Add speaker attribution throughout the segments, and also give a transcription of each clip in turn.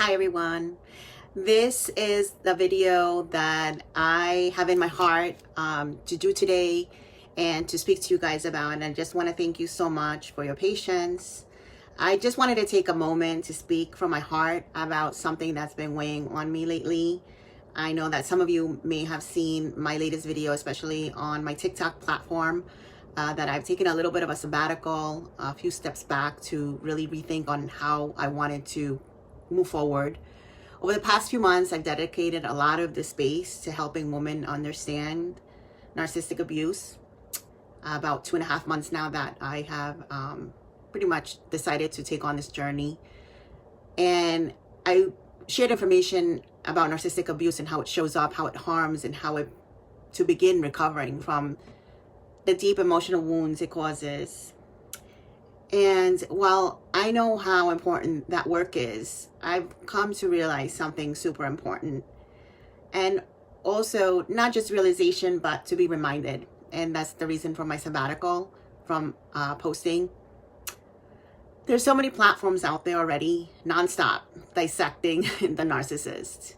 Speaker 1: Hi everyone. This is the video that I have in my heart to do today and to speak to you guys about. And I just want to thank you so much for your patience. I just wanted to take a moment to speak from my heart about something that's been weighing on me lately. I know that some of you may have seen my latest video, especially on my TikTok platform, that I've taken a little bit of a sabbatical, a few steps back to really rethink on how I wanted to move forward. Over the past few months, I've dedicated a lot of the space to helping women understand narcissistic abuse. About 2.5 months now that I have pretty much decided to take on this journey. And I shared information about narcissistic abuse and how it shows up, how it harms, and how to begin recovering from the deep emotional wounds it causes. And while I know how important that work is, I've come to realize something super important. And also not just realization, but to be reminded. And that's the reason for my sabbatical from posting. There's so many platforms out there already, nonstop, dissecting the narcissist.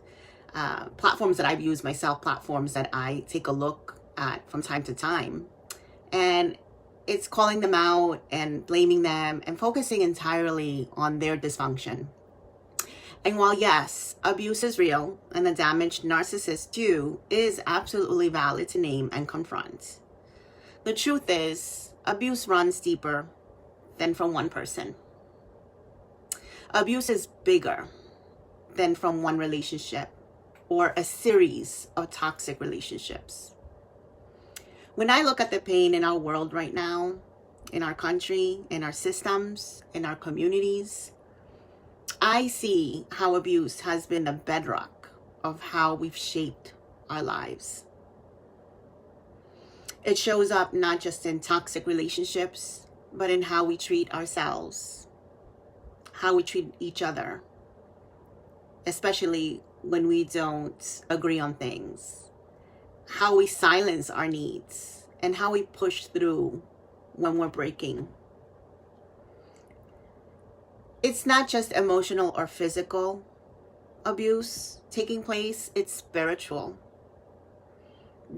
Speaker 1: Platforms that I've used myself, platforms that I take a look at from time to time. And it's calling them out and blaming them and focusing entirely on their dysfunction. And while yes, abuse is real and the damage narcissists do is absolutely valid to name and confront, the truth is abuse runs deeper than from one person. Abuse is bigger than from one relationship or a series of toxic relationships. When I look at the pain in our world right now, in our country, in our systems, in our communities, I see how abuse has been the bedrock of how we've shaped our lives. It shows up not just in toxic relationships, but in how we treat ourselves, how we treat each other, especially when we don't agree on things, how we silence our needs, and how we push through when we're breaking. It's not just emotional or physical abuse taking place, it's spiritual.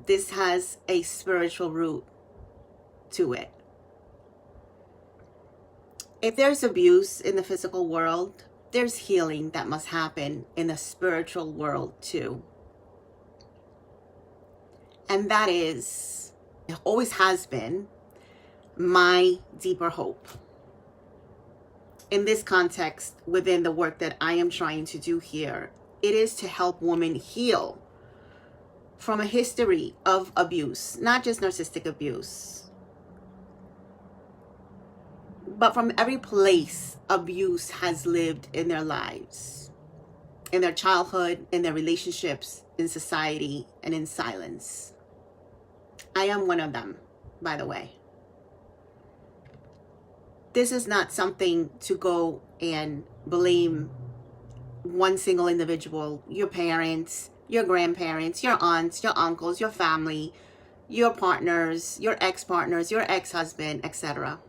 Speaker 1: This has a spiritual root to it. If there's abuse in the physical world, there's healing that must happen in the spiritual world too. And that is, it always has been, my deeper hope. In this context, within the work that I am trying to do here, it is to help women heal from a history of abuse, not just narcissistic abuse, but from every place abuse has lived in their lives, in their childhood, in their relationships, in society, and in silence. I am one of them, by the way. This is not something to go and blame one single individual, your parents, your grandparents, your aunts, your uncles, your family, your partners, your ex-partners, your ex-husband, etc.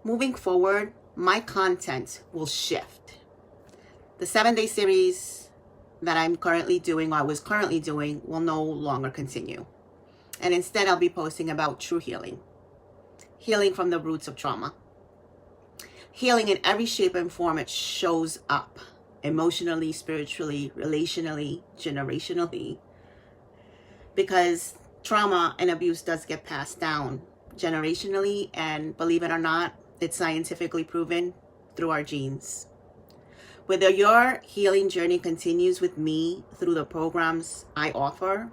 Speaker 1: Moving forward, my content will shift. The 7-day series that I'm currently doing, or I was currently doing, will no longer continue. And instead, I'll be posting about true healing. Healing from the roots of trauma. Healing in every shape and form it shows up. Emotionally, spiritually, relationally, generationally. Because trauma and abuse does get passed down generationally. And believe it or not, it's scientifically proven through our genes. Whether your healing journey continues with me through the programs I offer,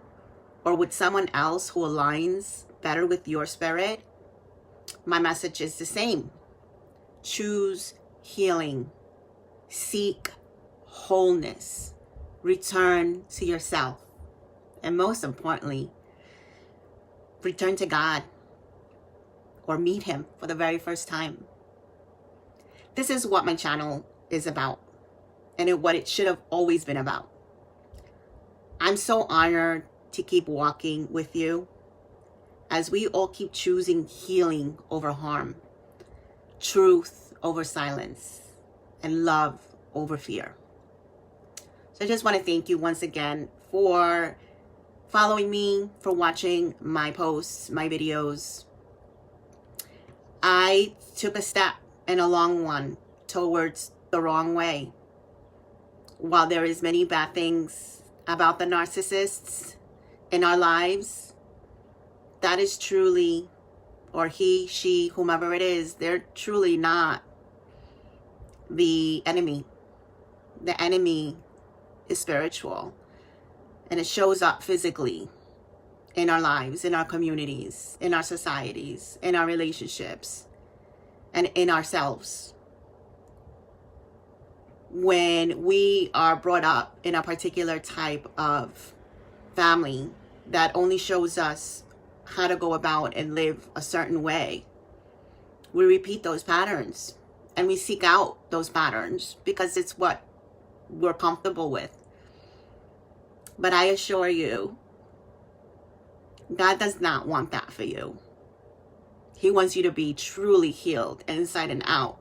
Speaker 1: or with someone else who aligns better with your spirit, my message is the same. Choose healing. Seek wholeness. Return to yourself. And most importantly, return to God or meet Him for the very first time. This is what my channel is about and what it should have always been about. I'm so honored to keep walking with you as we all keep choosing healing over harm, truth over silence, and love over fear. So I just want to thank you once again for following me, for watching my posts, my videos. I took a step, and a long one, towards the wrong way. While there is many bad things about the narcissists in our lives, that is truly, or he, she, whomever it is, they're truly not the enemy. The enemy is spiritual, and it shows up physically in our lives, in our communities, in our societies, in our relationships, and in ourselves. When we are brought up in a particular type of family that only shows us how to go about and live a certain way, we repeat those patterns, and we seek out those patterns because it's what we're comfortable with. But I assure you, God does not want that for you. He wants you to be truly healed inside and out.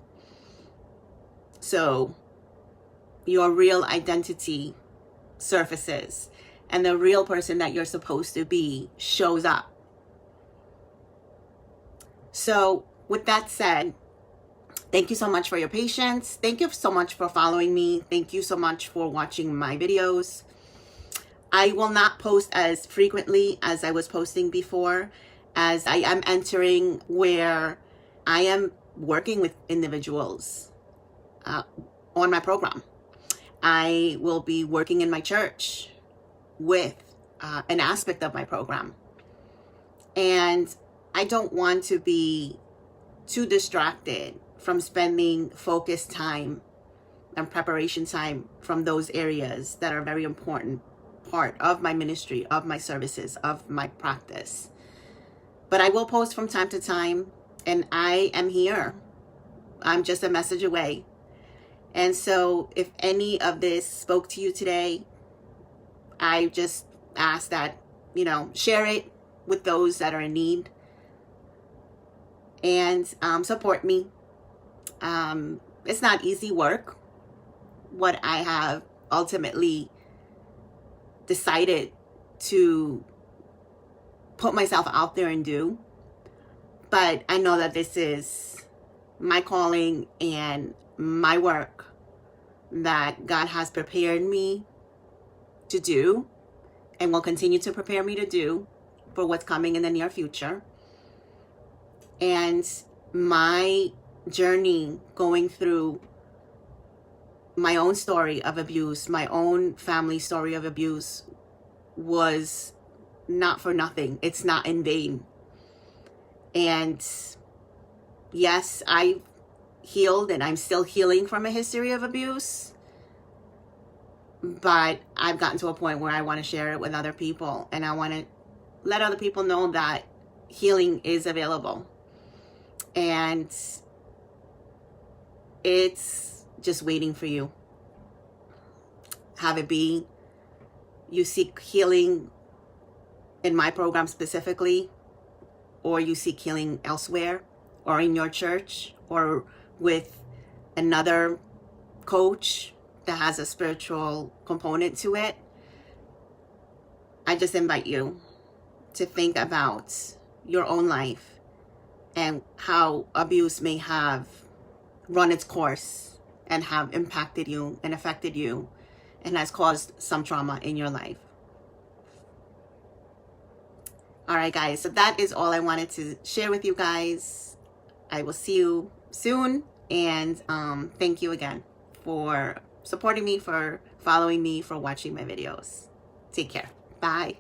Speaker 1: So your real identity surfaces, and the real person that you're supposed to be shows up. So with that said, thank you so much for your patience. Thank you so much for following me. Thank you so much for watching my videos. I will not post as frequently as I was posting before, as I am entering where I am working with individuals on my program. I will be working in my church with an aspect of my program. And I don't want to be too distracted from spending focused time and preparation time from those areas that are very important part of my ministry, of my services, of my practice. But I will post from time to time, and I am here. I'm just a message away. And so if any of this spoke to you today, I just ask that, share it with those that are in need, and support me. It's not easy work, what I have ultimately decided to put myself out there and do. But I know that this is my calling and my work that God has prepared me to do, and will continue to prepare me to do for what's coming in the near future. And my journey going through my own story of abuse, my own family story of abuse, was not for nothing. It's not in vain. And yes, I healed, and I'm still healing from a history of abuse, but I've gotten to a point where I want to share it with other people, and I want to let other people know that healing is available, and it's just waiting for you. Have it be you seek healing in my program specifically, or you seek healing elsewhere, or in your church, or with another coach that has a spiritual component to it. I just invite you to think about your own life and how abuse may have run its course and have impacted you and affected you and has caused some trauma in your life. All right, guys, so that is all I wanted to share with you guys. I will see you soon, and thank you again for supporting me, for following me, for watching my videos. Take care. Bye.